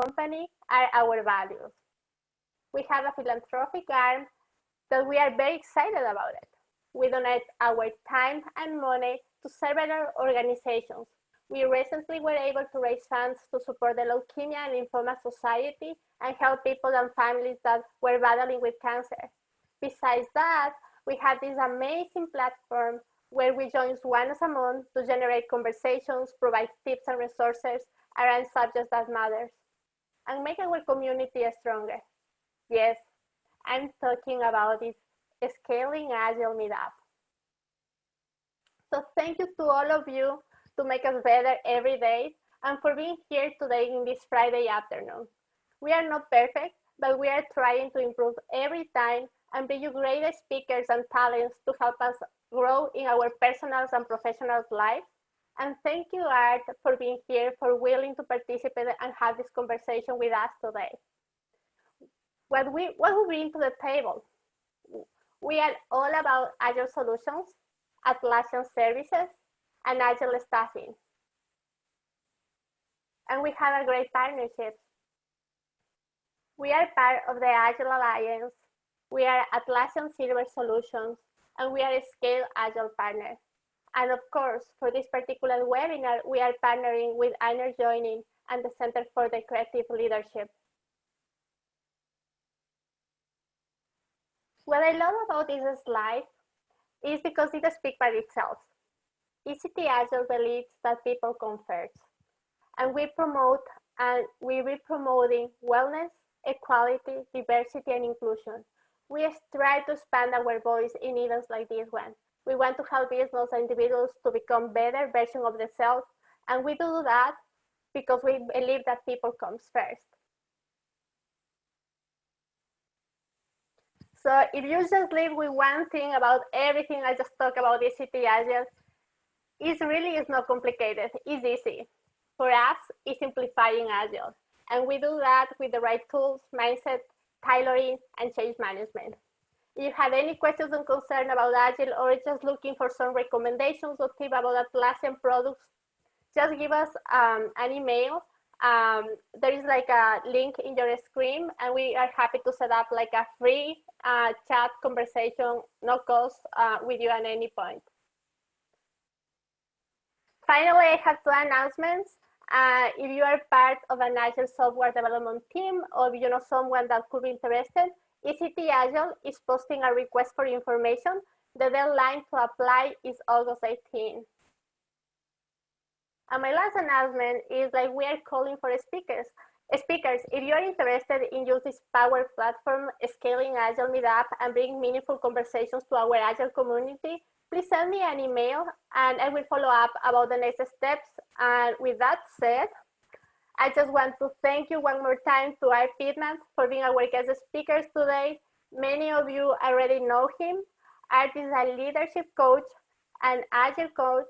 company are our values. We have a philanthropic arm that we are very excited about it. We donate our time and money to several organizations. We recently were able to raise funds to support the Leukemia and Lymphoma Society and help people and families that were battling with cancer. Besides that, we have this amazing platform where we join once a month to generate conversations, provide tips and resources around subjects that matter, and make our community stronger. Yes, I'm talking about this Scaling Agile Meetup. So thank you to all of you to make us better every day and for being here today in this Friday afternoon. We are not perfect, but we are trying to improve every time and bring you great speakers and talents to help us grow in our personal and professional life. And thank you, Art, for being here, for willing to participate and have this conversation with us today. What we bring to the table? We are all about Agile solutions, Atlassian services, and Agile staffing. And we have a great partnership. We are part of the Agile Alliance. We are Atlassian Silver Solutions, and we are a Scale Agile partner. And of course, for this particular webinar, we are partnering with Einer Joining and the Center for the Creative Leadership. What I love about this slide is because it speaks by itself. ezTagile believes that people come first, and we promote and we will promoting wellness, equality, diversity, and inclusion. We strive to expand our voice in events like this one. We want to help business and individuals to become better versions of themselves, and we do that because we believe that people comes first. So if you just leave with one thing about everything I just talked about ezTagile, it's not complicated, it's easy. For us, it's simplifying Agile. And we do that with the right tools, mindset, tailoring, and change management. If you have any questions and concerns about Agile or just looking for some recommendations or tips about Atlassian products, just give us an email. There is like a link in your screen, and we are happy to set up like a free chat conversation, no cost, with you at any point. Finally, I have two announcements. If you are part of an Agile software development team, or if you know someone that could be interested, ezTagile is posting a request for information. The deadline to apply is August 18. And my last announcement is like we are calling for speakers. If you are interested in use this power platform, Scaling Agile Meetup, and bring meaningful conversations to our Agile community, please send me an email and I will follow up about the next steps. And with that said, I just want to thank you one more time to Art Pittman for being our guest speakers today. Many of you already know him. Art is a leadership coach, an Agile coach.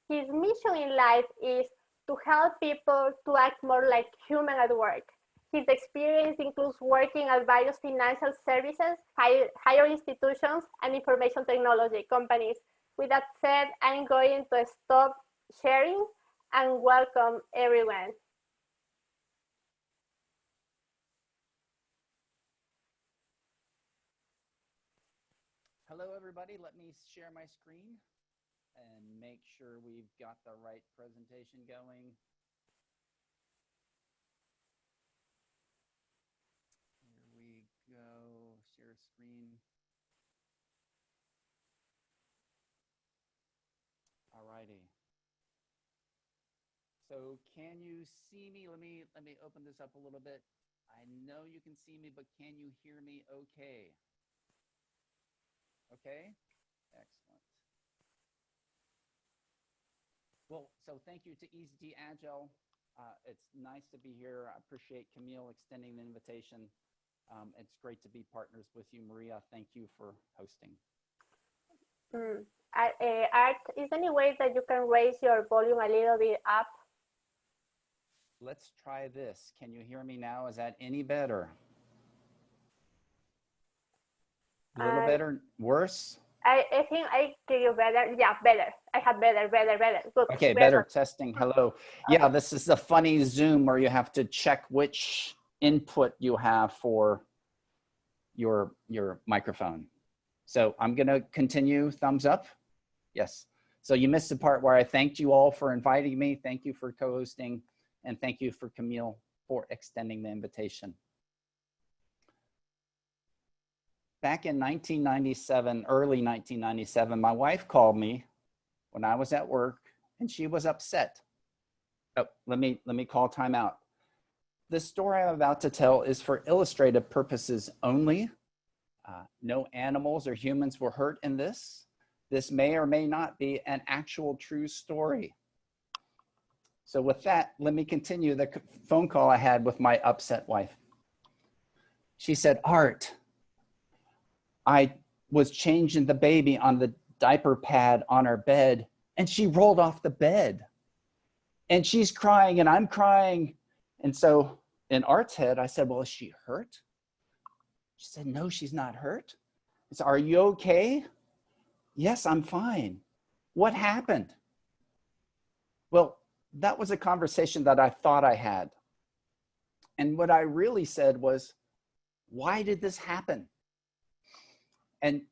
His mission in life is to help people to act more like human at work. His experience includes working at various financial services, higher institutions, and information technology companies. With that said, I'm going to stop sharing and welcome everyone. Hello, everybody. Let me share my screen and make sure we've got the right presentation going. Here we go, share screen. All righty. So can you see me? Let me open this up a little bit. I know you can see me, but can you hear me okay? Okay, excellent. Well, so thank you to ezTagile. It's nice to be here. I appreciate Camille extending the invitation. It's great to be partners with you, Maria. Thank you for hosting. Art, is there any way that you can raise your volume a little bit up? Let's try this. Can you hear me now? Is that any better? A little better? Worse? I think I hear you better. Yeah, better. I have better. Good. Okay, better. Testing. Hello. Yeah, this is a funny Zoom where you have to check which input you have for your microphone. So I'm going to continue. Thumbs up. Yes. So you missed the part where I thanked you all for inviting me. Thank you for co-hosting, and thank you for Camille for extending the invitation. Back in 1997, early 1997, my wife called me when I was at work, and she was upset. Oh, let me call timeout. The story I'm about to tell is for illustrative purposes only. No animals or humans were hurt in this. This may or may not be an actual true story. So with that, let me continue the phone call I had with my upset wife. She said, Art, I was changing the baby on the diaper pad on our bed, and she rolled off the bed. And she's crying, and I'm crying. And so in Art's head, I said, well, is she hurt? She said, no, she's not hurt. I said, are you okay? Yes, I'm fine. What happened? Well, that was a conversation that I thought I had. And what I really said was, why did this happen? And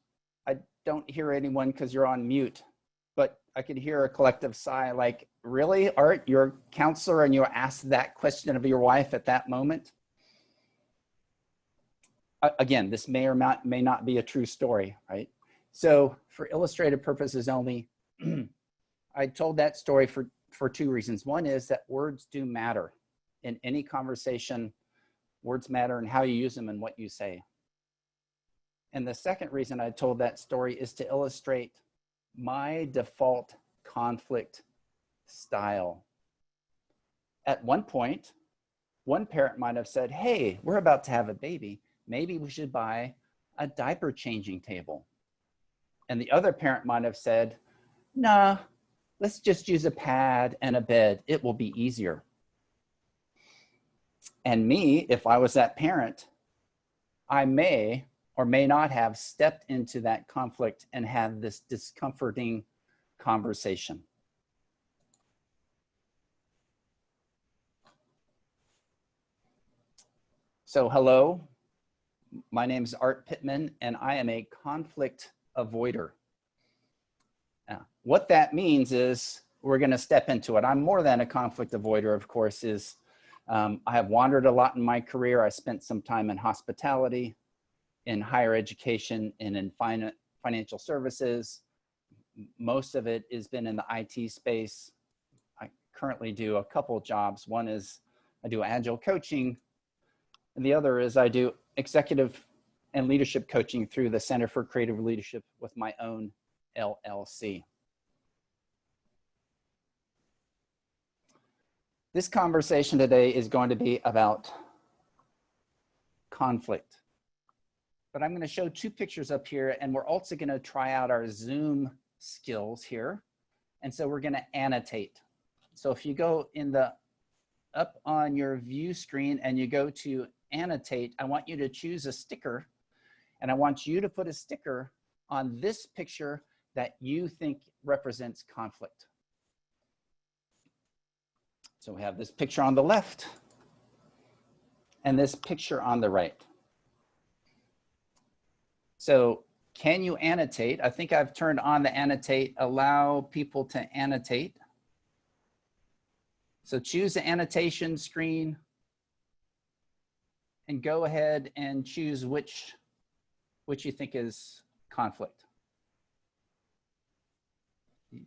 I don't hear anyone because you're on mute, but I could hear a collective sigh like, really, Art, you're a counselor and you asked that question of your wife at that moment? Again, this may or may not be a true story, right? So for illustrative purposes only, I told that story for two reasons. One is that words do matter. In any conversation, words matter and how you use them and what you say. And the second reason I told that story is to illustrate my default conflict style. At one point, one parent might have said, hey, we're about to have a baby. Maybe we should buy a diaper changing table. And the other parent might have said, nah, let's just use a pad and a bed. It will be easier. And me, if I was that parent, I may or may not have stepped into that conflict and had this discomforting conversation. So hello, my name is Art Pittman, and I am a conflict avoider. What that means is we're going to step into it. I'm more than a conflict avoider, of course, I have wandered a lot in my career. I spent some time in hospitality, in higher education, and in financial services. Most of it has been in the IT space. I currently do a couple of jobs. One is I do agile coaching, and the other is I do executive and leadership coaching through the Center for Creative Leadership with my own LLC. This conversation today is going to be about conflict. But I'm going to show two pictures up here, and we're also going to try out our Zoom skills here. And so we're going to annotate. So if you go up on your view screen and you go to annotate, I want you to choose a sticker, and I want you to put a sticker on this picture that you think represents conflict. So we have this picture on the left and this picture on the right. So can you annotate? I think I've turned on the annotate, allow people to annotate. So choose the annotation screen and go ahead and choose which you think is conflict. Are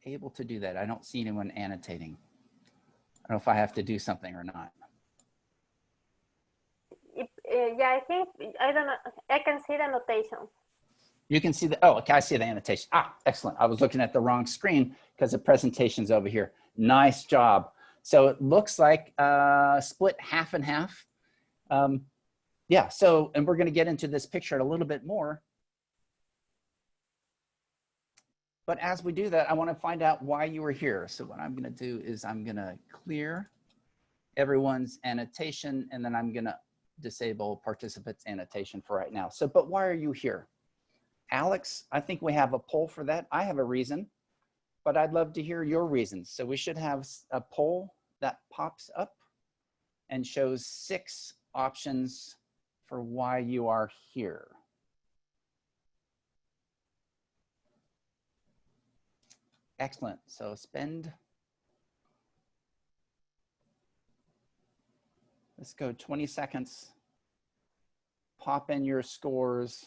you able to do that? I don't see anyone annotating. I don't know if I have to do something or not. Yeah, I think, I don't know, I can see the annotation. You can see the, oh, okay, I see the annotation. Ah, excellent. I was looking at the wrong screen because the presentation's over here. Nice job. So it looks like split half and half. Yeah, so, and we're gonna get into this picture a little bit more. But as we do that, I wanna find out why you were here. So what I'm gonna do is I'm gonna clear everyone's annotation, and then I'm gonna disable participants annotation for right now. So, but why are you here? Alex, I think we have a poll for that. I have a reason, but I'd love to hear your reasons. So we should have a poll that pops up and shows 6 options for why you are here. Excellent. So let's go 20 seconds. Pop in your scores.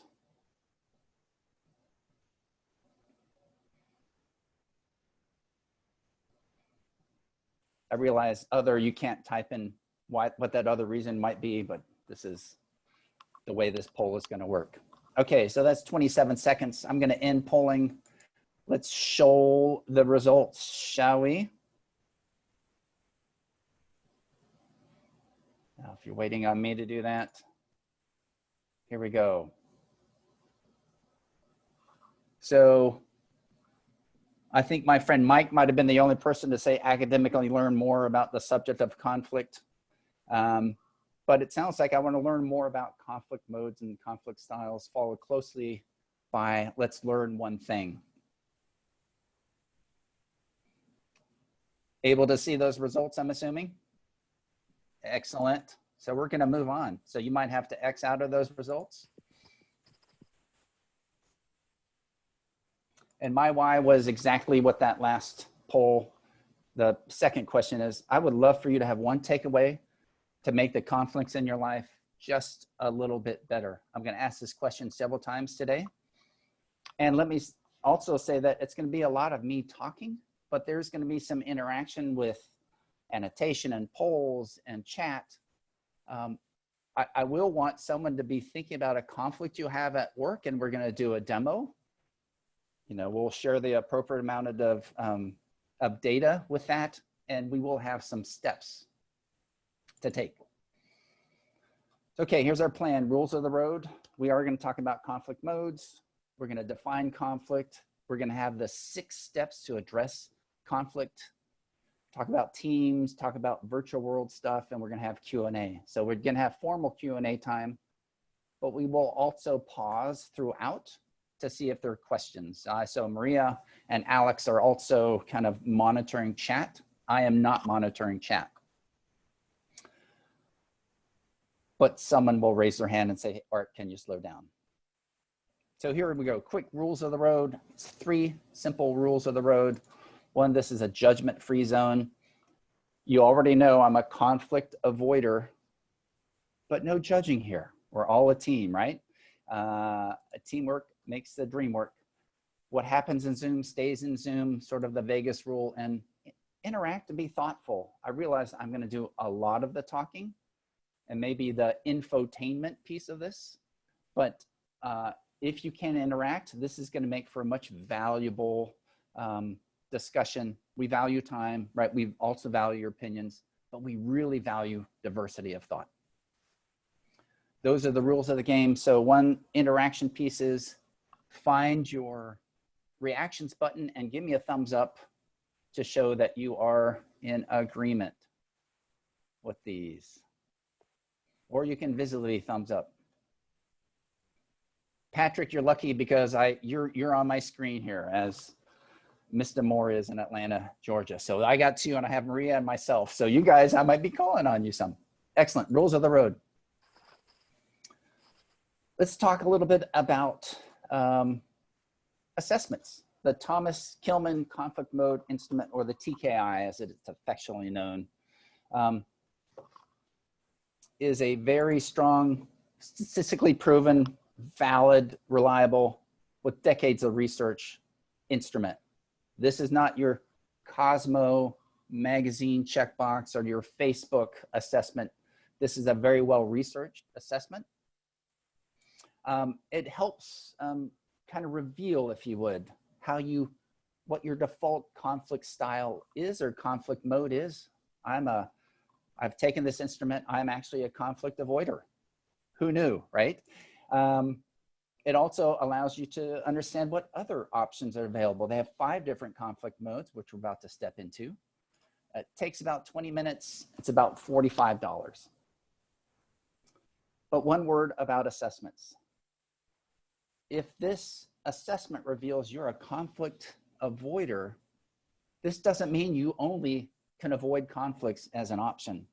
I realize you can't type in what that other reason might be, but this is the way this poll is going to work. Okay, so that's 27 seconds. I'm going to end polling. Let's show the results, shall we? Now, if you're waiting on me to do that, here we go. So I think my friend Mike might have been the only person to say academically learn more about the subject of conflict. But it sounds like I want to learn more about conflict modes and conflict styles, followed closely by let's learn one thing. Able to see those results, I'm assuming? Excellent. So we're going to move on. So you might have to X out of those results. And my why was exactly what that last poll, the second question is, I would love for you to have one takeaway to make the conflicts in your life just a little bit better. I'm going to ask this question several times today. And let me also say that it's going to be a lot of me talking, but there's going to be some interaction with annotation and polls and chat. I will want someone to be thinking about a conflict you have at work, and we're going to do a demo. You know, we'll share the appropriate amount of data with that, and we will have some steps to take. Okay, here's our plan. Rules of the road. We are going to talk about conflict modes. We're going to define conflict. We're going to have the 6 steps to address conflict. Talk about teams, talk about virtual world stuff, and we're going to have Q&A. So we're going to have formal Q&A time, but we will also pause throughout to see if there are questions. So Maria and Alex are also kind of monitoring chat. I am not monitoring chat. But someone will raise their hand and say, hey, Art, can you slow down? So here we go. Quick rules of the road. It's 3 simple rules of the road. 1, this is a judgment-free zone. You already know I'm a conflict avoider, but no judging here. We're all a team, right? Teamwork makes the dream work. What happens in Zoom stays in Zoom, sort of the Vegas rule, and interact and be thoughtful. I realize I'm going to do a lot of the talking and maybe the infotainment piece of this, but if you can interact, this is going to make for a much valuable discussion. We value time, right? We also value your opinions, but we really value diversity of thought. Those are the rules of the game. So one interaction piece is find your reactions button and give me a thumbs up to show that you are in agreement with these. Or you can visibly thumbs up. Patrick, you're lucky because you're on my screen here as Mr. Moore is in Atlanta, Georgia. So I got 2 and I have Maria and myself. So you guys, I might be calling on you some. Excellent. Rules of the road. Let's talk a little bit about assessments. The Thomas Kilmann conflict mode instrument, or the TKI as it's affectionately known, is a very strong, statistically proven, valid, reliable, with decades of research instrument. This is not your Cosmo magazine checkbox or your Facebook assessment. This is a very well-researched assessment. It helps kind of reveal, if you would, what your default conflict style is or conflict mode is. I've taken this instrument. I'm actually a conflict avoider. Who knew, right? It also allows you to understand what other options are available. They have 5 different conflict modes, which we're about to step into. It takes about 20 minutes. It's about $45. But one word about assessments. If this assessment reveals you're a conflict avoider, this doesn't mean you only can avoid conflicts as an option.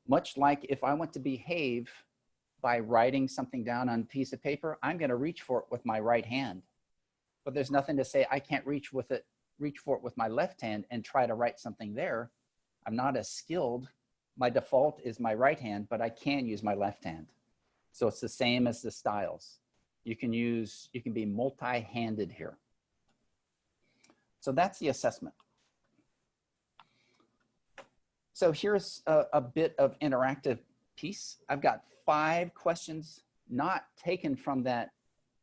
Much like if I want to behave by writing something down on a piece of paper, I'm going to reach for it with my right hand. But there's nothing to say I can't reach for it with my left hand and try to write something there. I'm not as skilled. My default is my right hand, but I can use my left hand. So it's the same as the styles. You can be multi-handed here. So that's the assessment. So here's a bit of interactive piece. I've got 5 questions not taken from that,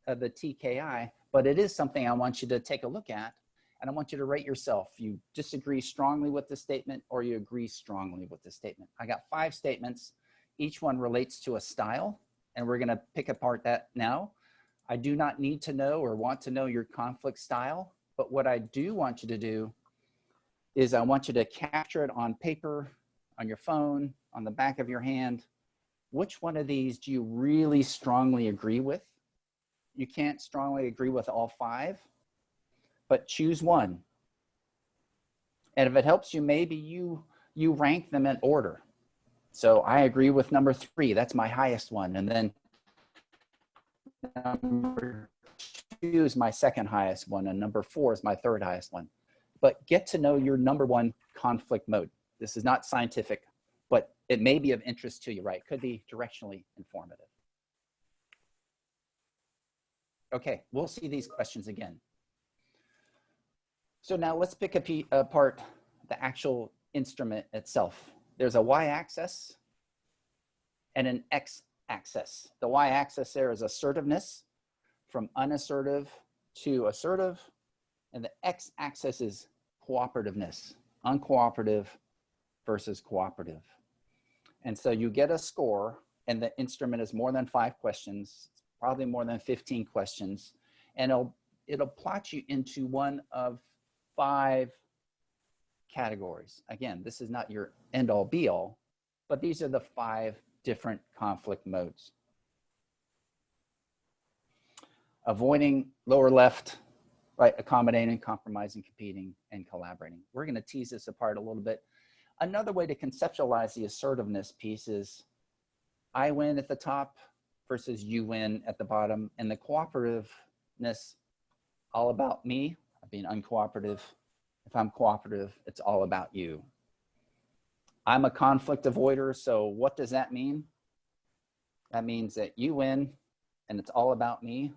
the TKI, but it is something I want you to take a look at, and I want you to rate yourself. You disagree strongly with the statement or you agree strongly with the statement. I got 5 statements. Each one relates to a style, and we're gonna pick apart that now. I do not need to know or want to know your conflict style, but what I do want you to do is I want you to capture it on paper, on your phone, on the back of your hand. Which one of these do you really strongly agree with? You can't strongly agree with all 5, but choose one. And if it helps you, maybe you rank them in order. So I agree with number 3, that's my highest one. And then number 2 is my second highest one, and number 4 is my third highest one. But get to know your number 1 conflict mode. This is not scientific, but it may be of interest to you, right? Could be directionally informative. Okay, we'll see these questions again. So now let's pick apart the actual instrument itself. There's a y-axis and an x-axis. The y-axis there is assertiveness, from unassertive to assertive, and the x-axis is cooperativeness, uncooperative versus cooperative. And so you get a score, and the instrument is more than 5 questions, probably more than 15 questions, and it'll plot you into one of 5 categories. Again, this is not your end-all be-all, but these are the 5 different conflict modes. Avoiding, lower left, right, accommodating, compromising, competing, and collaborating. We're going to tease this apart a little bit. Another way to conceptualize the assertiveness piece is I win at the top versus you win at the bottom, and the cooperativeness, all about me, being uncooperative. If I'm cooperative, it's all about you. I'm a conflict avoider, so what does that mean? That means that you win and it's all about me.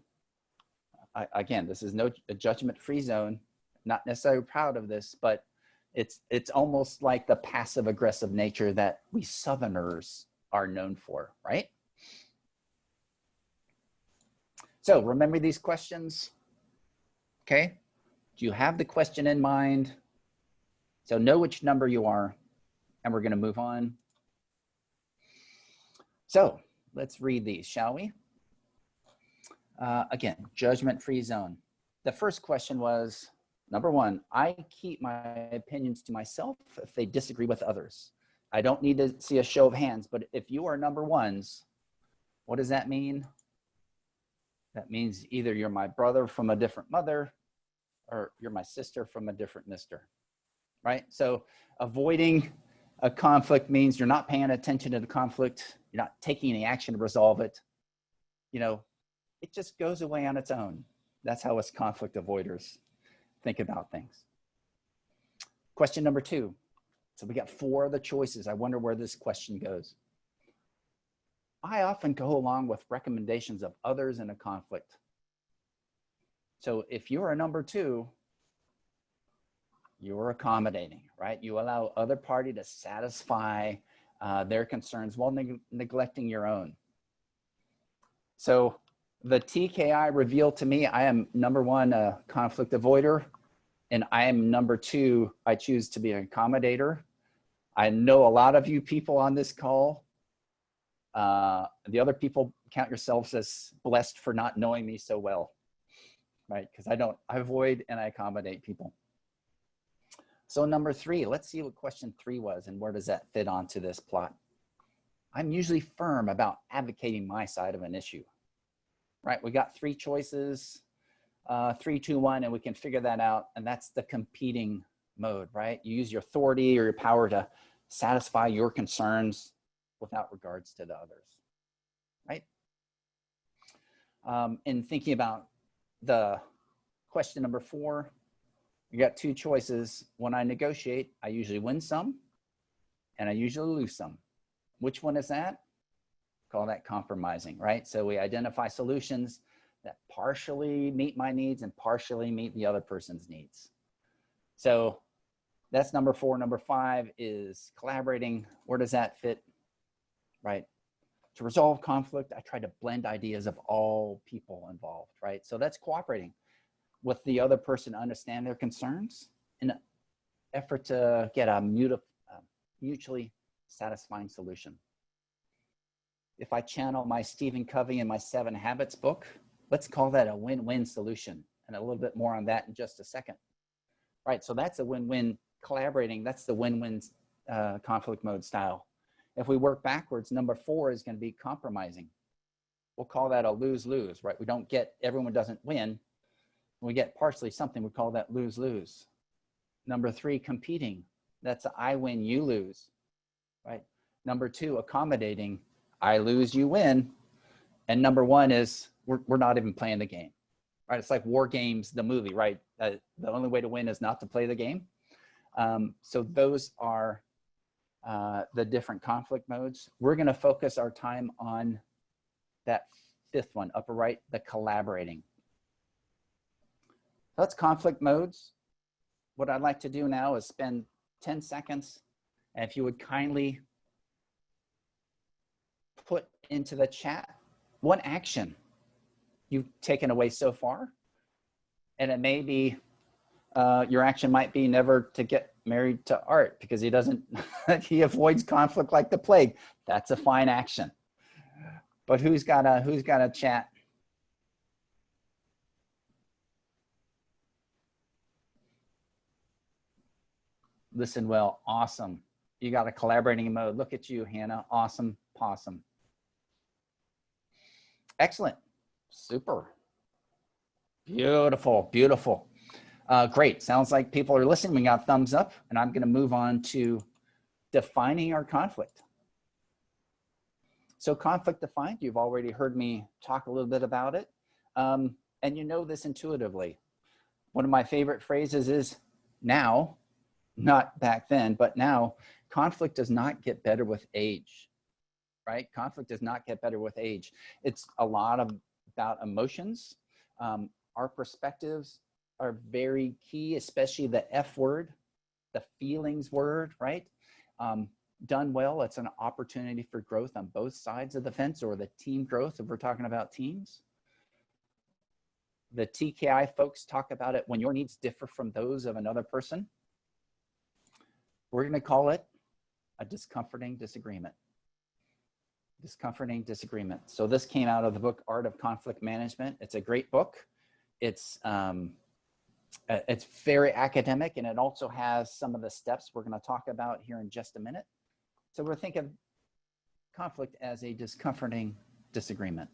Again, this is a judgment-free zone. Not necessarily proud of this, but it's almost like the passive-aggressive nature that we Southerners are known for, right? So remember these questions, okay? Do you have the question in mind? So know which number you are, and we're gonna move on. So let's read these, shall we? Again, judgment-free zone. The first question was, number 1, I keep my opinions to myself if they disagree with others. I don't need to see a show of hands, but if you are number 1s, what does that mean? That means either you're my brother from a different mother or you're my sister from a different mister, right? So avoiding a conflict means you're not paying attention to the conflict. You're not taking any action to resolve it. You know, it just goes away on its own. That's how us conflict avoiders think about things. Question number 2. So we got 4 of the choices. I wonder where this question goes. I often go along with recommendations of others in a conflict. So if you're a number 2, you're accommodating, right? You allow other party to satisfy their concerns while neglecting your own. So the TKI revealed to me, I am number 1, a conflict avoider, and I am number 2, I choose to be an accommodator. I know a lot of you people on this call. The other people, count yourselves as blessed for not knowing me so well, right? Because I avoid and I accommodate people. So number 3, let's see what question 3 was and where does that fit onto this plot. I'm usually firm about advocating my side of an issue, right? We got 3 choices. 3, 2, 1, and we can figure that out. And that's the competing mode, right? You use your authority or your power to satisfy your concerns without regards to the others, right? In thinking about the question number 4, you got 2 choices. When I negotiate, I usually win some and I usually lose some. Which one is that? Call that compromising, right? So we identify solutions that partially meet my needs and partially meet the other person's needs. So that's number 4. Number 5 is collaborating. Where does that fit, right? To resolve conflict, I try to blend ideas of all people involved, right? So that's cooperating with the other person to understand their concerns in an effort to get a mutually satisfying solution. If I channel my Stephen Covey in my 7 Habits book, let's call that a win-win solution. And a little bit more on that in just a second. Right, so that's a win-win collaborating. That's the win-win conflict mode style. If we work backwards, number 4 is going to be compromising. We'll call that a lose-lose, right? We don't get, everyone doesn't win. We get partially something, we call that lose-lose. Number 3, competing. That's a I win, you lose, right? Number 2, accommodating. I lose, you win. And number 1 is we're not even playing the game, right? It's like War Games, the movie, right? The only way to win is not to play the game. So those are the different conflict modes. We're going to focus our time on that 5th one, upper right, the collaborating. So that's conflict modes. What I'd like to do now is spend 10 seconds. And if you would kindly put into the chat one action you've taken away so far. And it may be, your action might be never to get married to Art because he doesn't, he avoids conflict like the plague. That's a fine action. But who's got a chat? Listen well, awesome. You got a collaborating mode. Look at you, Hannah. Awesome, possum. Excellent, super. Beautiful, beautiful. Great, sounds like people are listening. We got thumbs up, and I'm gonna move on to defining our conflict. So conflict defined, you've already heard me talk a little bit about it. And you know this intuitively. One of my favorite phrases is now, not back then, but now, conflict does not get better with age, right? Conflict does not get better with age. It's a lot about emotions. Our perspectives are very key, especially the F word, the feelings word, right? Done well, it's an opportunity for growth on both sides of the fence, or the team growth if we're talking about teams. The TKI folks talk about it when your needs differ from those of another person. We're going to call it a discomforting disagreement. Discomforting disagreement. So this came out of the book, Art of Conflict Management. It's a great book. It's very academic, and it also has some of the steps we're going to talk about here in just a minute. So we're thinking of conflict as a discomforting disagreement.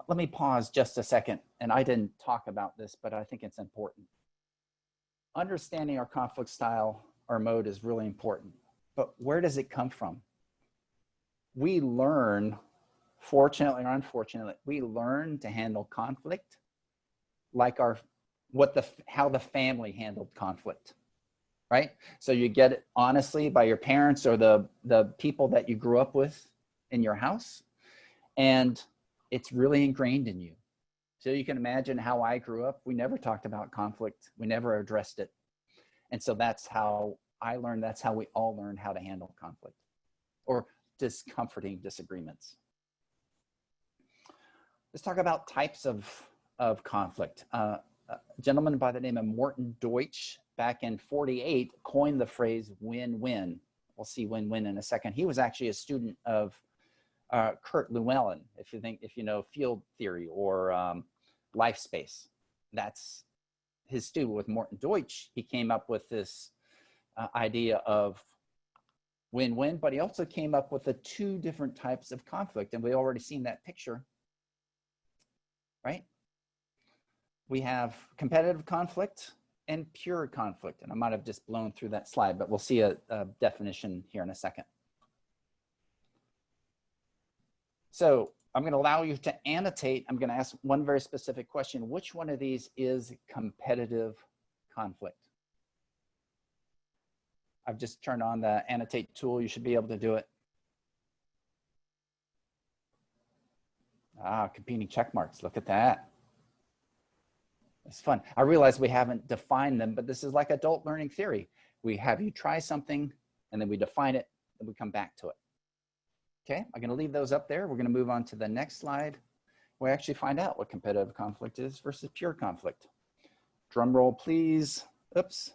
Let me pause just a second, and I didn't talk about this, but I think it's important. Understanding our conflict style, our mode, is really important. But where does it come from? We learn, fortunately or unfortunately, we learn to handle conflict like how the family handled conflict, right? So you get it honestly by your parents or the people that you grew up with in your house, and it's really ingrained in you. So you can imagine how I grew up. We never talked about conflict. We never addressed it. And so that's how I learned, that's how we all learn how to handle conflict or discomforting disagreements. Let's talk about types of conflict. A gentleman by the name of Morton Deutsch back in '48 coined the phrase win-win. We'll see win-win in a second. He was actually a student of Kurt Llewellyn, if you know field theory or life space. That's his student with Morton Deutsch. He came up with this idea of win-win, but he also came up with the 2 different types of conflict. And we already seen that picture, right? we have competitive conflict and pure conflict. And I might have just blown through that slide, but we'll see a definition here in a second. So I'm going to allow you to annotate. I'm going to ask one very specific question. Which one of these is competitive conflict? I've just turned on the annotate tool. You should be able to do it. Ah, competing check marks. Look at that. It's fun. I realize we haven't defined them, but this is like adult learning theory. We have you try something, and then we define it, and we come back to it. Okay, I'm going to leave those up there. We're going to move on to the next slide. We actually find out what competitive conflict is versus pure conflict. Drum roll, please. Oops.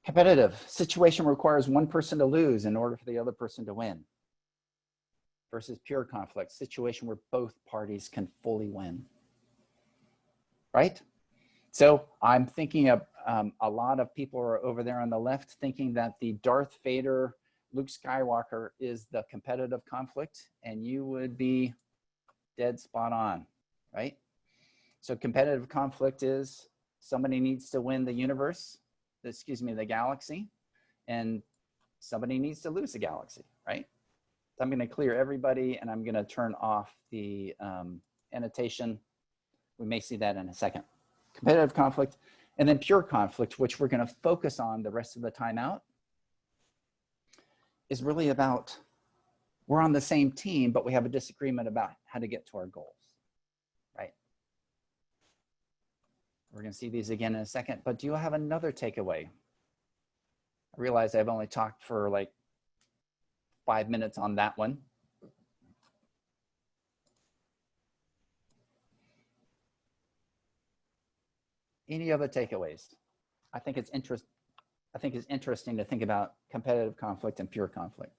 Competitive situation requires one person to lose in order for the other person to win. Versus pure conflict, situation where both parties can fully win. Right? So I'm thinking of a lot of people are over there on the left thinking that the Darth Vader, Luke Skywalker is the competitive conflict, and you would be dead spot on, right? So competitive conflict is somebody needs to win the universe, excuse me, the galaxy, and somebody needs to lose the galaxy, right? So I'm going to clear everybody, and I'm going to turn off the annotation. We may see that in a second. Competitive conflict, and then pure conflict, which we're going to focus on the rest of the time out, is really about we're on the same team, but we have a disagreement about how to get to our goals, right? We're going to see these again in a second, but do you have another takeaway? I realize I've only talked for like 5 minutes on that one. Any other takeaways? I think it's interesting to think about competitive conflict and pure conflict.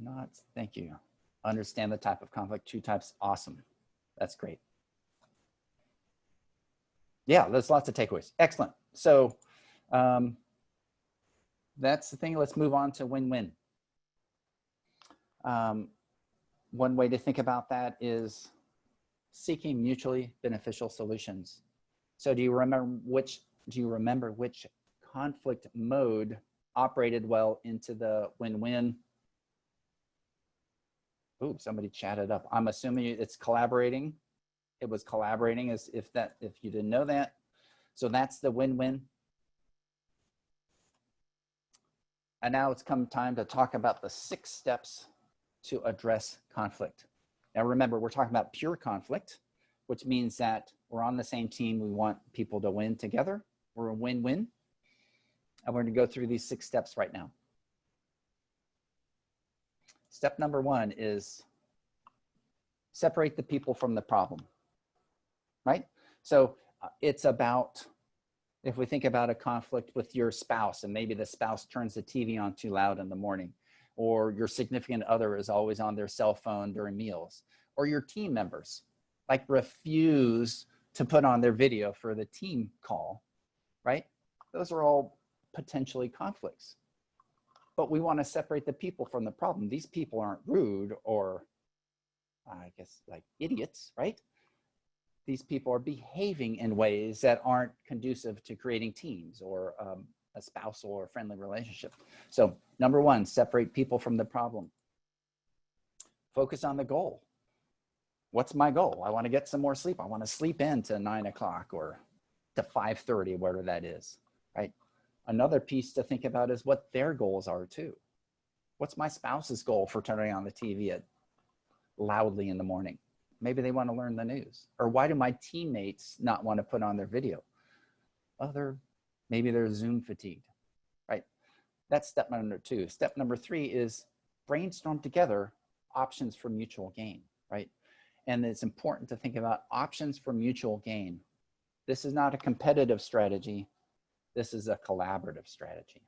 Not, thank you. Understand the type of conflict, 2 types, awesome. That's great. Yeah, there's lots of takeaways. Excellent. So that's the thing. Let's move on to win-win. One way to think about that is seeking mutually beneficial solutions. So do you remember which conflict mode operated well into the win-win? Ooh, somebody chatted up. I'm assuming it's collaborating. It was collaborating as if you didn't know that. So that's the win-win. And now it's come time to talk about the 6 steps to address conflict. Now remember, we're talking about pure conflict, which means that we're on the same team. We want people to win together. We're a win-win. And we're going to go through these 6 steps right now. Step number 1 is separate the people from the problem, right? So it's about, if we think about a conflict with your spouse, and maybe the spouse turns the TV on too loud in the morning, or your significant other is always on their cell phone during meals, or your team members like refuse to put on their video for the team call, right? Those are all potentially conflicts. But we want to separate the people from the problem. These people aren't rude or, I guess, like idiots, right? These people are behaving in ways that aren't conducive to creating teams or a spousal or friendly relationship. So number 1, separate people from the problem. Focus on the goal. What's my goal? I want to get some more sleep. I want to sleep in to 9 o'clock or to 5:30, whatever that is, right? Another piece to think about is what their goals are too. What's my spouse's goal for turning on the TV loudly in the morning? Maybe they want to learn the news. Or why do my teammates not want to put on their video? Maybe they're Zoom fatigued, right? That's step number 2. Step number 3 is brainstorm together options for mutual gain, right? And it's important to think about options for mutual gain. This is not a competitive strategy. This is a collaborative strategy.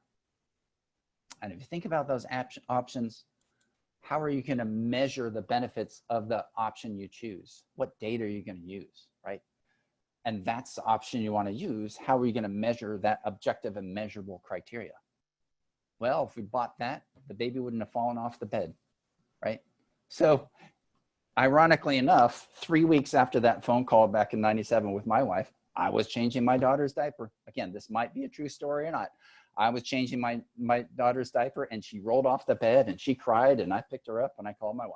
And if you think about those options, how are you going to measure the benefits of the option you choose? What data are you going to use, right? And that's the option you want to use. How are you going to measure that objective and measurable criteria? Well, if we bought that, the baby wouldn't have fallen off the bed, right? So ironically enough, 3 weeks after that phone call back in 97 with my wife, I was changing my daughter's diaper. Again, this might be a true story or not. I was changing my daughter's diaper and she rolled off the bed and she cried and I picked her up and I called my wife.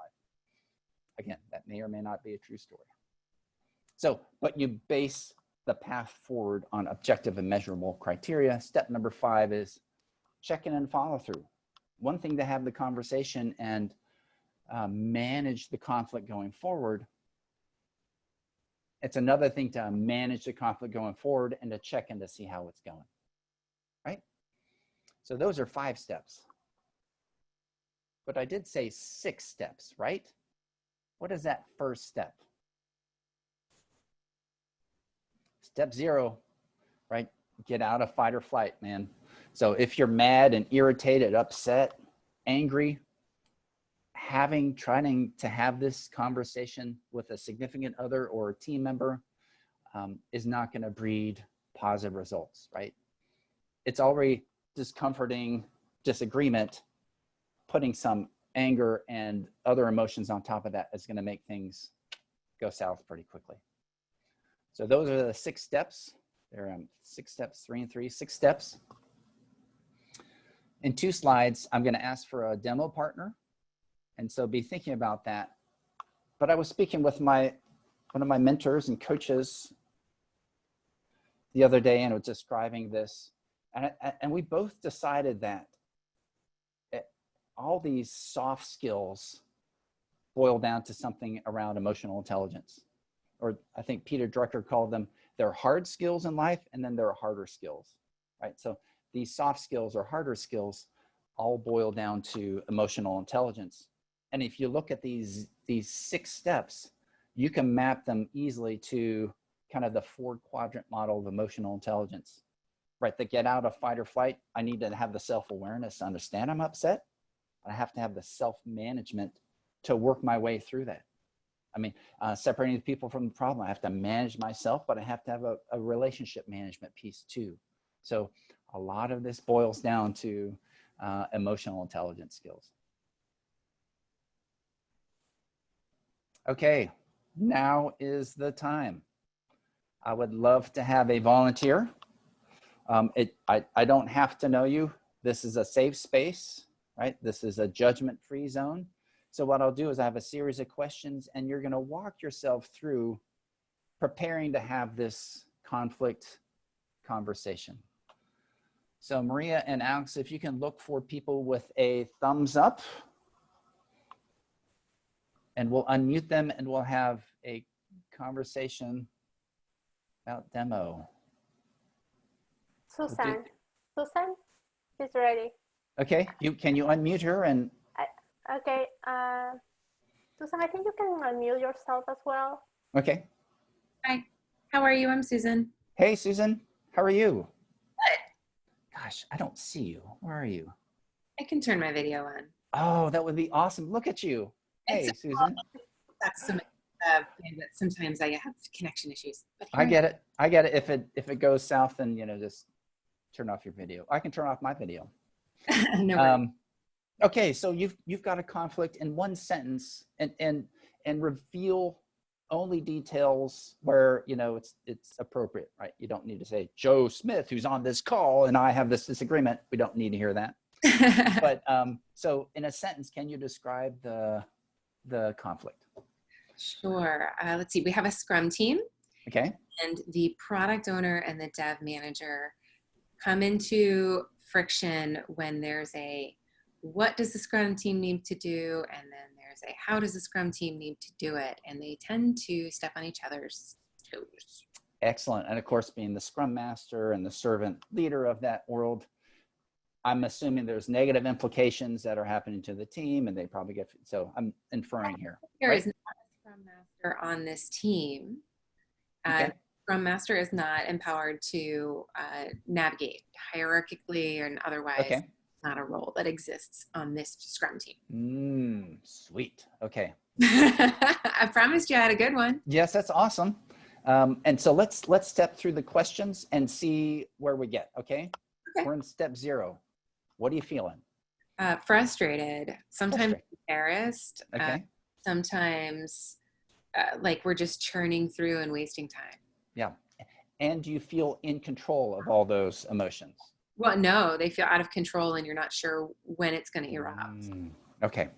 Again, that may or may not be a true story. So, but you base the path forward on objective and measurable criteria. Step number 5 is check in and follow through. One thing to have the conversation and manage the conflict going forward. It's another thing to manage the conflict going forward and to check in to see how it's going, right? So those are 5 steps. But I did say 6 steps, right? What is that first step? Step 0, right? Get out of fight or flight, man. So if you're mad and irritated, upset, angry, trying to have this conversation with a significant other or a team member is not going to breed positive results, right? It's already discomforting disagreement. Putting some anger and other emotions on top of that is going to make things go south pretty quickly. So those are the 6 steps. There are 6 steps, 3 and 3, 6 steps. In 2 slides, I'm going to ask for a demo partner. And so be thinking about that. But I was speaking with one of my mentors and coaches the other day and was describing this. And we both decided that all these soft skills boil down to something around emotional intelligence. Or I think Peter Drucker called them, there are hard skills in life and then there are harder skills, right? So these soft skills or harder skills all boil down to emotional intelligence. And if you look at these 6 steps, you can map them easily to kind of the 4-quadrant model of emotional intelligence, right? The get out of fight or flight, I need to have the self-awareness to understand I'm upset. I have to have the self-management to work my way through that. I mean, separating the people from the problem, I have to manage myself, but I have to have a relationship management piece too. So a lot of this boils down to emotional intelligence skills. Okay, now is the time. I would love to have a volunteer. I don't have to know you. This is a safe space, right? This is a judgment-free zone. So what I'll do is I have a series of questions and you're going to walk yourself through preparing to have this conflict conversation. So Maria and Alex, if you can look for people with a thumbs up and we'll unmute them and we'll have a conversation about demo. Susan is ready. Okay, can you unmute her and okay, Susan, I think you can unmute yourself as well. Okay. Hi, how are you? I'm Susan. Hey, Susan, how are you? Good. Gosh, I don't see you. Where are you? I can turn my video on. Oh, that would be awesome. Look at you. Hey, Susan. That's sometimes I have connection issues. But I get it. I get it. If it goes south, then just turn off your video. I can turn off my video. No worries. Okay, so you've got a conflict in one sentence and reveal only details where it's appropriate, right? You don't need to say Joe Smith, who's on this call, and I have this disagreement. We don't need to hear that. But so in a sentence, can you describe the conflict? Sure. Let's see. We have a Scrum team. Okay. And the product owner and the dev manager come into friction when there's a what does the Scrum team need to do? And then there's a how does the Scrum team need to do it? And they tend to step on each other's toes. Excellent. And of course, being the Scrum Master and the servant leader of that world, I'm assuming there's negative implications that are happening to the team and they probably get, so I'm inferring here. There is not a Scrum Master on this team. Okay. Scrum Master is not empowered to navigate hierarchically and otherwise. Okay. Not a role that exists on this Scrum team. Sweet. Okay. I promised you I had a good one. Yes, that's awesome. And so let's step through the questions and see where we get. Okay. We're in step 0. What are you feeling? Frustrated, sometimes embarrassed. Okay. sometimes like we're just churning through and wasting time. Yeah. And do you feel in control of all those emotions? Well, no, they feel out of control and you're not sure when it's going to erupt. Okay.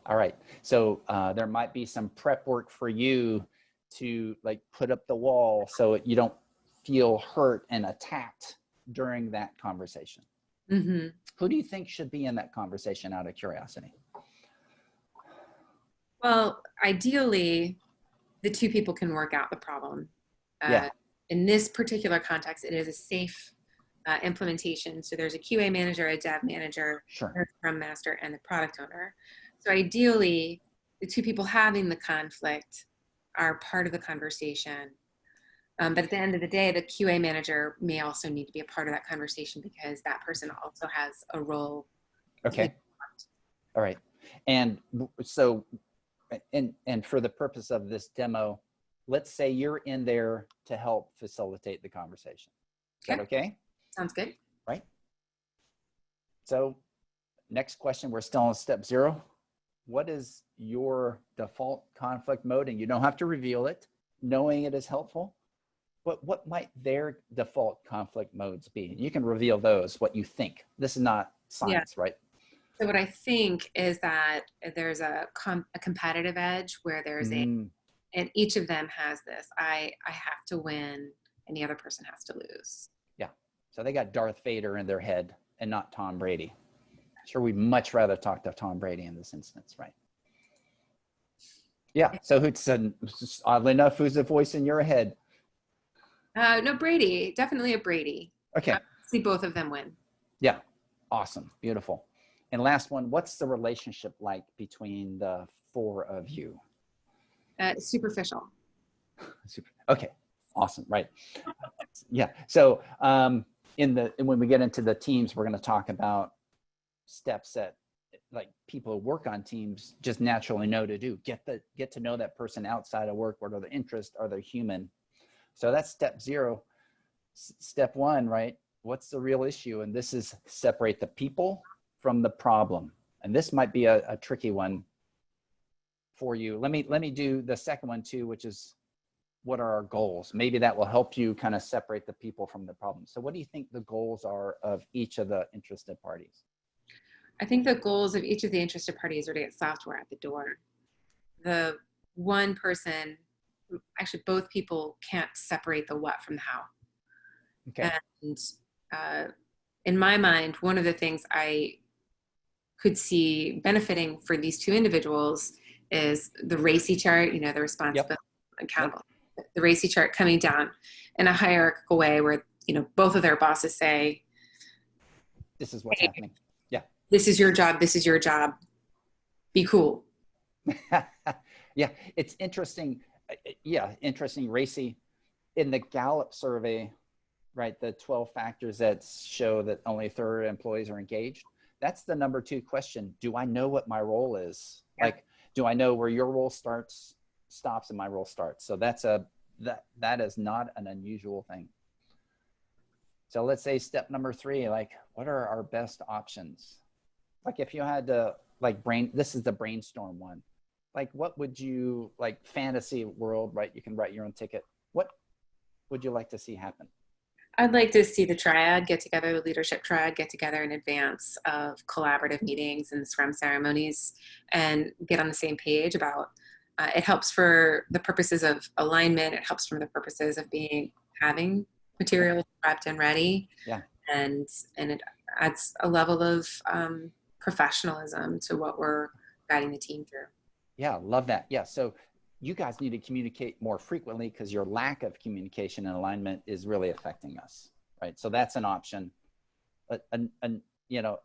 All right. So there might be some prep work for you to like put up the wall so you don't feel hurt and attacked during that conversation. Mm-hmm. Who do you think should be in that conversation out of curiosity? Well, ideally, the two people can work out the problem. Yeah. In this particular context, it is a safe implementation. So there's a QA manager, a dev manager, Sure. a Scrum master, and the product owner. So ideally, the two people having the conflict are part of the conversation. But at the end of the day, the QA manager may also need to be a part of that conversation because that person also has a role. Okay. All right. And so, and for the purpose of this demo, let's say you're in there to help facilitate the conversation. Is that okay? Sounds good. Right. So next question, we're still on step 0. What is your default conflict mode? And you don't have to reveal it. Knowing it is helpful. What might their default conflict modes be? You can reveal those, what you think. This is not science, right? So what I think is that there's a competitive edge where there's and each of them has this. I have to win and the other person has to lose. Yeah. So they got Darth Vader in their head and not Tom Brady. Sure, we'd much rather talk to Tom Brady in this instance, right? Yeah. So who's oddly enough, who's the voice in your head? No, Brady. Definitely a Brady. Okay. See both of them win. Yeah. Awesome. Beautiful. And last one, what's the relationship like between the 4 of you? Superficial. Okay. Awesome. Right. Yeah. So when we get into the teams, we're going to talk about steps that like people who work on teams just naturally know to do. Get to know that person outside of work. What are their interests? Are they human? So that's step 0. Step 1, right? What's the real issue? And this is separate the people from the problem. And this might be a tricky one for you. Let me do the second one too, which is what are our goals? Maybe that will help you kind of separate the people from the problem. So what do you think the goals are of each of the interested parties? I think the goals of each of the interested parties are to get software at the door. The one person, actually both people can't separate the what from the how. Okay. And in my mind, one of the things I could see benefiting for these two individuals is the RACI chart, the responsibility, accountable, the RACI chart coming down in a hierarchical way where, both of their bosses say, this is what's happening. Yeah. This is your job. This is your job. Be cool. Yeah. It's interesting. Yeah. Interesting. RACI in the Gallup survey, right? The 12 factors that show that only 1/3 of employees are engaged. That's the number 2 question. Do I know what my role is? Yeah. Like, do I know where your role stops and my role starts? So that is not an unusual thing. So let's say step number 3, like what are our best options? Like if you had to this is the brainstorm one. Like what would you fantasy world, right? You can write your own ticket. What would you like to see happen? I'd like to see the triad get together, the leadership triad get together in advance of collaborative meetings and Scrum ceremonies and get on the same page about it helps for the purposes of alignment. It helps from the purposes of having materials prepped and ready. Yeah. And it adds a level of professionalism to what we're guiding the team through. Yeah, love that. Yeah. So you guys need to communicate more frequently because your lack of communication and alignment is really affecting us, right? So that's an option.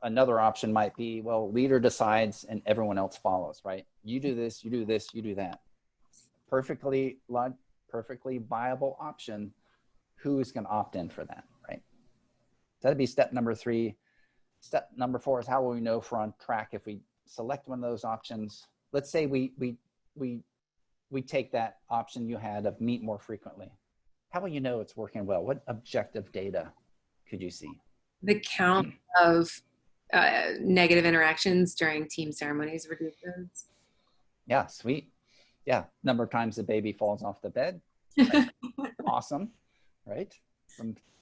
Another option might be, well, leader decides and everyone else follows, right? You do this, you do this, you do that. Perfectly viable option. Who's going to opt in for that, right? That'd be step number 3. Step number 4 is how will we know if we're on track if we select one of those options? Let's say we take that option you had of meet more frequently. How will you know it's working well? What objective data could you see? The count of negative interactions during team ceremonies reduces. Yeah, sweet. Yeah, number of times the baby falls off the bed. Right? Awesome, right?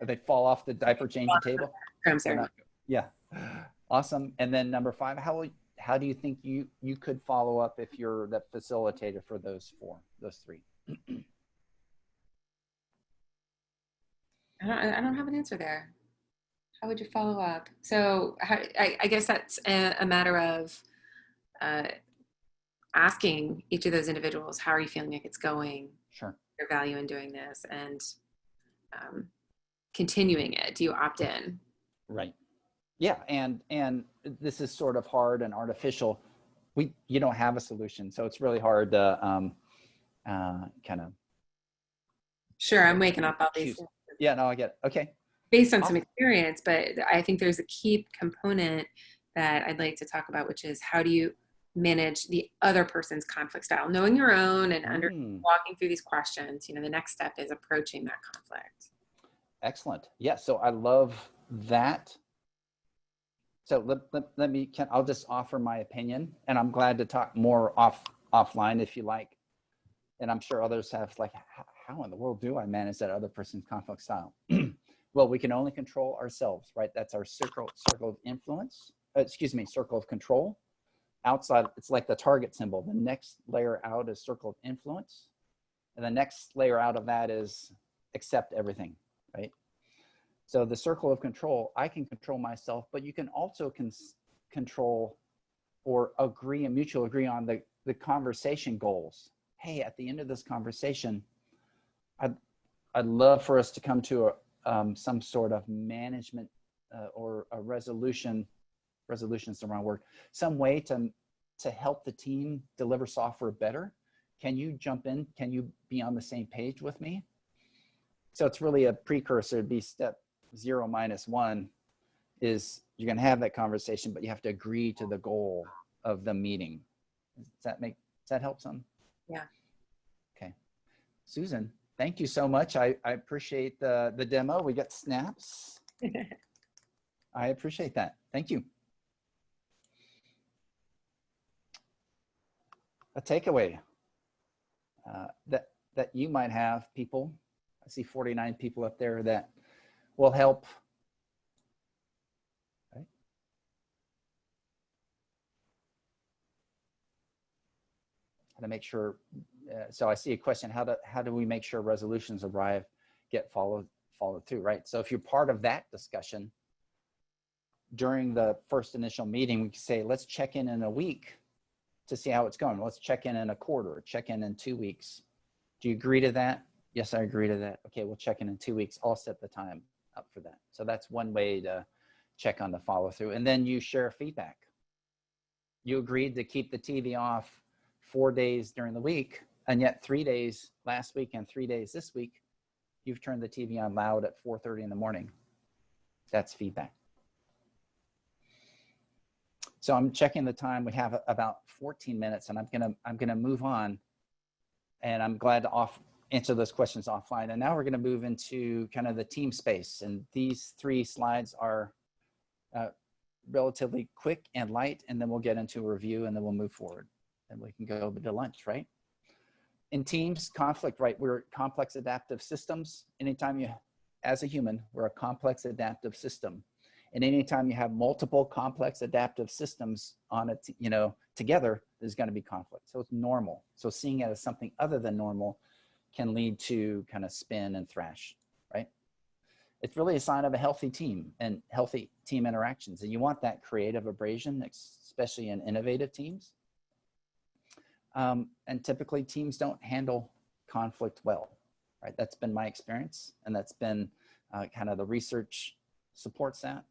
They fall off the diaper changing table. Yeah, awesome. And then number 5, how do you think you could follow up if you're the facilitator for those 3? I don't have an answer there. How would you follow up? So I guess that's a matter of asking each of those individuals, how are you feeling like it's going? Sure. Your value in doing this, and continuing it. Do you opt in? Right. Yeah, and this is sort of hard and artificial. You don't have a solution, so it's really hard to kind of. Sure, I'm waking up all these things. Yeah, no, I get it. Okay. Based on some experience, but I think there's a key component that I'd like to talk about, which is how do you manage the other person's conflict style, knowing your own and walking through these questions. The next step is approaching that conflict. Excellent. Yeah, so I love that. So I'll just offer my opinion, and I'm glad to talk more offline if you like. And I'm sure others have, like, how in the world do I manage that other person's conflict style? Well, we can only control ourselves, right? That's our circle of influence, circle of control. Outside, it's like the target symbol. The next layer out is circle of influence. And the next layer out of that is accept everything, right? So the circle of control, I can control myself, but you can also control or mutually agree on the conversation goals. Hey, at the end of this conversation, I'd love for us to come to some sort of management or a resolution is the wrong word, some way to help the team deliver software better. Can you jump in? Can you be on the same page with me? So it's really a precursor. It'd be step 0 - 1 is you're going to have that conversation, but you have to agree to the goal of the meeting. Does that help some? Yeah. Okay. Susan, thank you so much. I appreciate the demo. We got snaps. I appreciate that. Thank you. A takeaway that you might have, people. I see 49 people up there that will help. Right? How to make sure. So I see a question: how do we make sure resolutions get followed through? Right. So if you're part of that discussion during the first initial meeting, we can say, let's check in a week to see how it's going. Let's check in a quarter, check in 2 weeks. Do you agree to that? Yes, I agree to that. Okay, we'll check in 2 weeks. I'll set the time up for that. So that's one way to check on the follow through. And then you share feedback. You agreed to keep the TV off 4 days during the week, and yet 3 days last week and 3 days this week, you've turned the TV on loud at 4:30 in the morning. That's feedback. So I'm checking the time. We have about 14 minutes, and I'm gonna move on. And I'm glad to answer those questions offline. And now we're gonna move into kind of the team space. And these 3 slides are relatively quick and light, and then we'll get into a review, and then we'll move forward. And we can go to lunch, right? In teams, conflict, right? We're complex adaptive systems. Anytime as a human, we're a complex adaptive system. And anytime you have multiple complex adaptive systems on it, together, there's going to be conflict. So it's normal. So seeing it as something other than normal can lead to kind of spin and thrash, right? It's really a sign of a healthy team and healthy team interactions. And you want that creative abrasion, especially in innovative teams. And typically teams don't handle conflict well, right? That's been my experience, and that's been kind of the research supports that.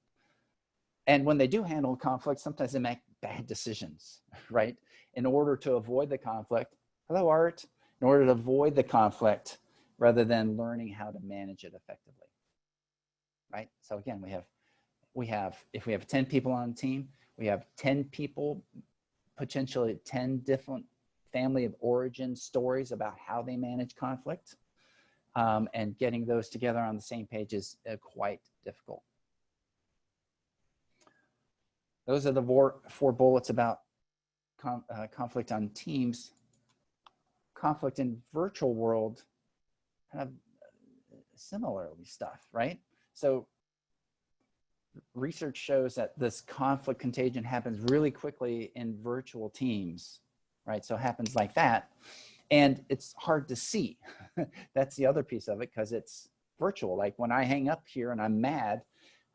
And when they do handle conflict, sometimes they make bad decisions, right? In order to avoid the conflict, hello, Art, in order to avoid the conflict, rather than learning how to manage it effectively, right? So again, if we have 10 people on a team, we have 10 people, potentially 10 different family of origin stories about how they manage conflict. And getting those together on the same page is quite difficult. Those are the 4 bullets about conflict on Teams, conflict in virtual world, kind of similarly stuff, right? So research shows that this conflict contagion happens really quickly in virtual teams, right? So it happens like that. And it's hard to see. That's the other piece of it, because it's virtual. Like when I hang up here and I'm mad,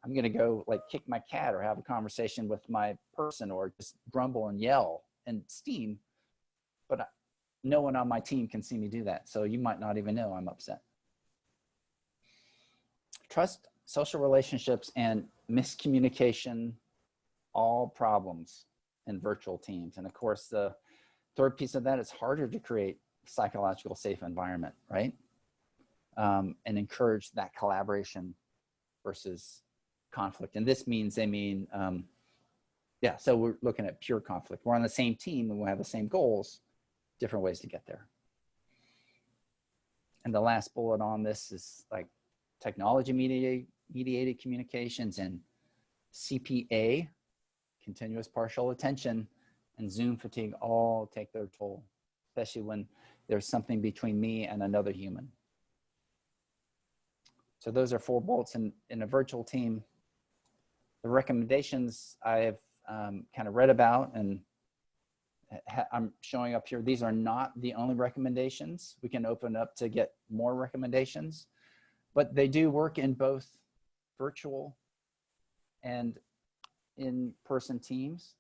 I'm going to go like kick my cat or have a conversation with my person or just grumble and yell and steam. But no one on my team can see me do that. So you might not even know I'm upset. Trust, social relationships, and miscommunication, all problems in virtual teams. And of course, the third piece of that is harder to create psychological safe environment, right? And encourage that collaboration versus conflict. And this means, yeah, so we're looking at pure conflict. We're on the same team and we have the same goals, different ways to get there. And the last bullet on this is like technology mediated communications, and CPA, continuous partial attention, and Zoom fatigue all take their toll, especially when there's something between me and another human. So those are 4 bullets in a virtual team. The recommendations I've kind of read about and I'm showing up here. These are not the only recommendations. We can open up to get more recommendations, but they do work in both virtual and in-person teams.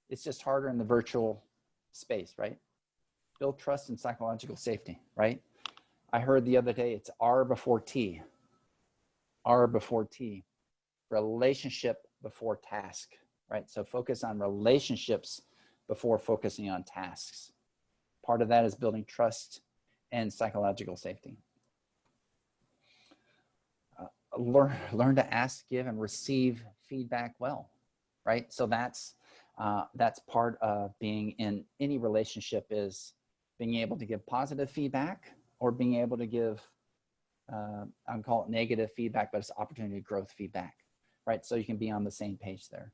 It's just harder in the virtual space, right? Build trust and psychological safety, right? I heard the other day, it's R before T. R before T. Relationship before task, right? So focus on relationships before focusing on tasks. Part of that is building trust and psychological safety. Learn to ask, give, and receive feedback well, right? So that's part of being in any relationship, is being able to give positive feedback or being able to give, I'm calling it negative feedback, but it's opportunity growth feedback, right? So you can be on the same page there.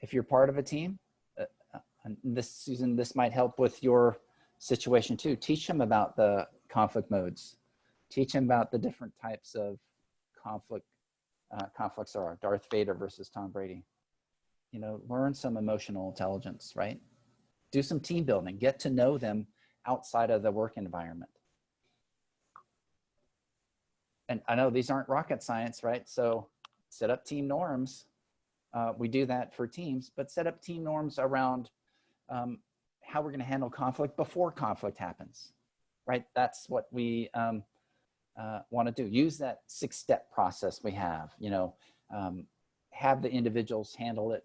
If you're part of a team, Susan, this might help with your situation too. Teach them about the conflict modes. Teach them about the different types of conflicts there are. Darth Vader versus Tom Brady. You know, learn some emotional intelligence, right? Do some team building. Get to know them outside of the work environment. And I know these aren't rocket science, right? So set up team norms. We do that for teams, but set up team norms around how we're going to handle conflict before conflict happens, right? That's what we want to do. Use that 6-step process we have, you know, have the individuals handle it.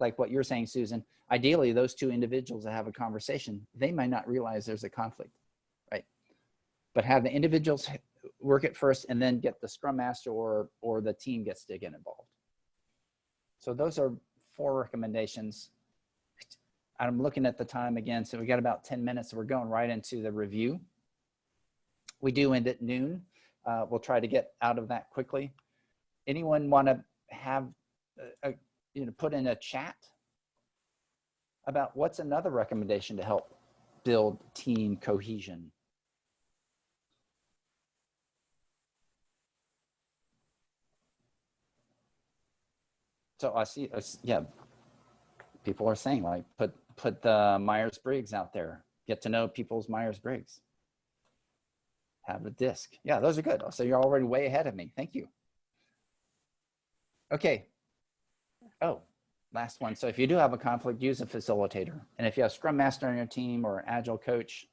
Like what you're saying, Susan, ideally those 2 individuals that have a conversation, they might not realize there's a conflict, right? But have the individuals work it first and then get the scrum master or the team gets to get involved. So those are 4 recommendations. I'm looking at the time again. So we got about 10 minutes. So we're going right into the review. We do end at noon. We'll try to get out of that quickly. Anyone want to have, put in a chat about what's another recommendation to help build team cohesion? So I see, yeah, people are saying like, put the Myers-Briggs out there. Get to know people's Myers-Briggs. Have a disc. Yeah, those are good. So you're already way ahead of me. Thank you. Okay. Oh, last one. So if you do have a conflict, use a facilitator. And if you have a Scrum Master on your team or an Agile coach,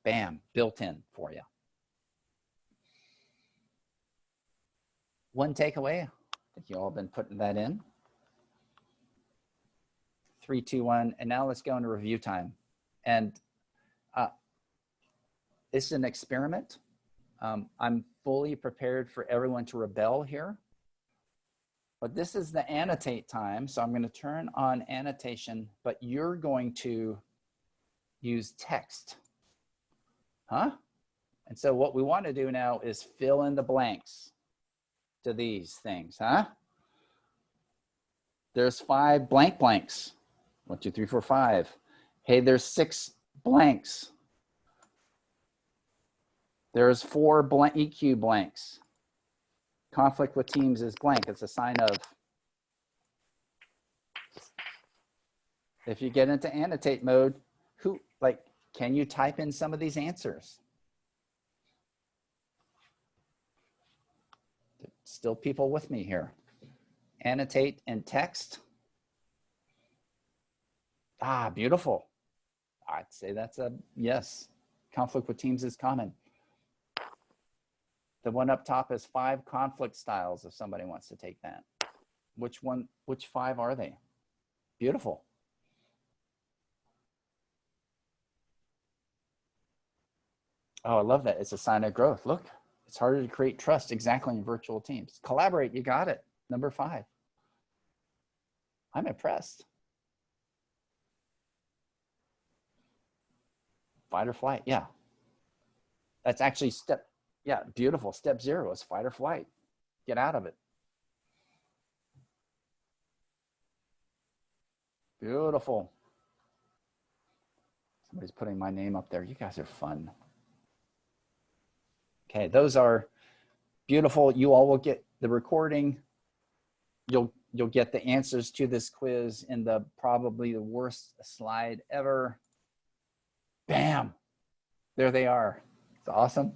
bam, built in for you. One takeaway, I think you all have been putting that in. 3, 2, 1, and now let's go into review time. And this is an experiment. I'm fully prepared for everyone to rebel here, but this is the annotate time. So I'm going to turn on annotation, but you're going to use text. Huh? And so what we want to do now is fill in the blanks to these things, huh? There's 5 blanks, 1, 2, 3, 4, 5. Hey, there's 6 blanks. There's 4 blank EQ blanks. Conflict with teams is blank. It's a sign of. If you get into annotate mode, can you type in some of these answers? Still people with me here. Annotate in text. Ah, beautiful. I'd say that's a yes. Conflict with teams is common. The one up top is 5 conflict styles if somebody wants to take that. Which 5 are they? Beautiful. Oh, I love that. It's a sign of growth. Look, it's harder to create trust exactly in virtual teams. Collaborate, you got it. Number 5. I'm impressed. Fight or flight, yeah. That's actually beautiful. Step 0 is fight or flight. Get out of it. Beautiful. Somebody's putting my name up there. You guys are fun. Okay, those are beautiful. You all will get the recording. You'll get the answers to this quiz in probably the worst slide ever. Bam, there they are. It's awesome.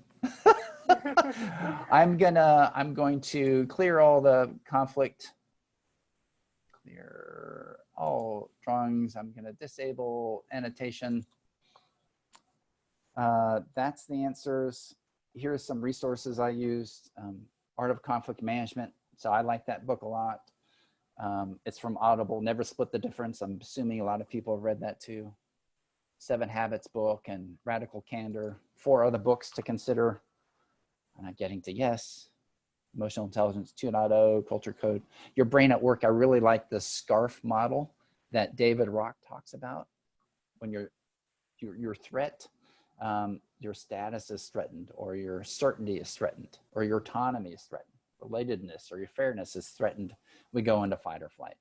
I'm going to clear all the conflict. Clear all drawings. I'm going to disable annotation. That's the answers. Here's some resources I used. Art of Conflict Management. So I like that book a lot. It's from Audible. Never Split the Difference. I'm assuming a lot of people have read that too. 7 Habits book and Radical Candor. 4 other books to consider. Getting to Yes. Emotional Intelligence 2.0, Culture Code. Your Brain at Work. I really like the SCARF model that David Rock talks about. When your threat, your status is threatened, or your certainty is threatened, or your autonomy is threatened, relatedness or your fairness is threatened, we go into fight or flight.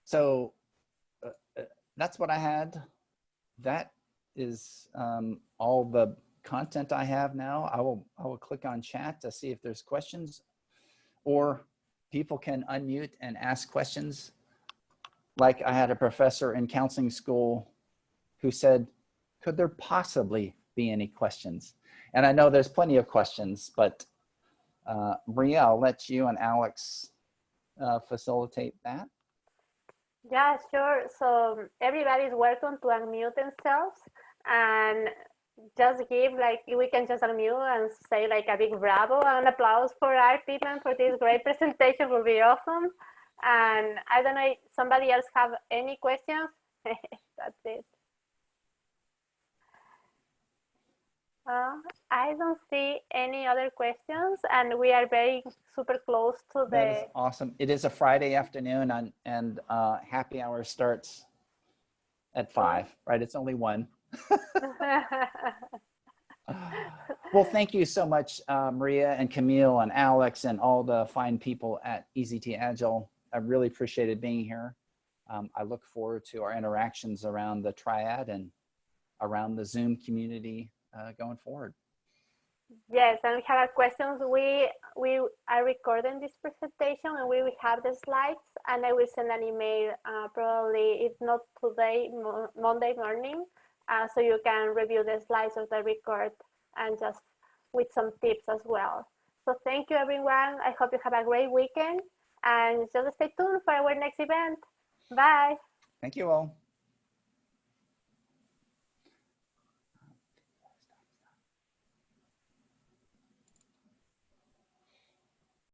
So that's what I had. That is all the content I have now. I will click on chat to see if there's questions, or people can unmute and ask questions. Like I had a professor in counseling school who said, could there possibly be any questions? And I know there's plenty of questions, but Maria, I'll let you and Alex facilitate that. Yeah, sure. So everybody's welcome to unmute themselves and just give, we can just unmute and say a big bravo and applause for Art Pittman for this great presentation. Will be awesome. And I don't know if somebody else have any questions. That's it. I don't see any other questions, and we are very super close to the. That is awesome. It is a Friday afternoon, and happy hour starts at 5, right? It's only 1. Well, thank you so much, Maria and Camille and Alex and all the fine people at ezTagile. I really appreciated being here. I look forward to our interactions around the triad and around the Zoom community going forward. Yes, and we have questions. We are recording this presentation, and we will have the slides, and I will send an email probably, if not today, Monday morning, so you can review the slides of the record and just with some tips as well. So thank you, everyone. I hope you have a great weekend, and just stay tuned for our next event. Bye. Thank you all.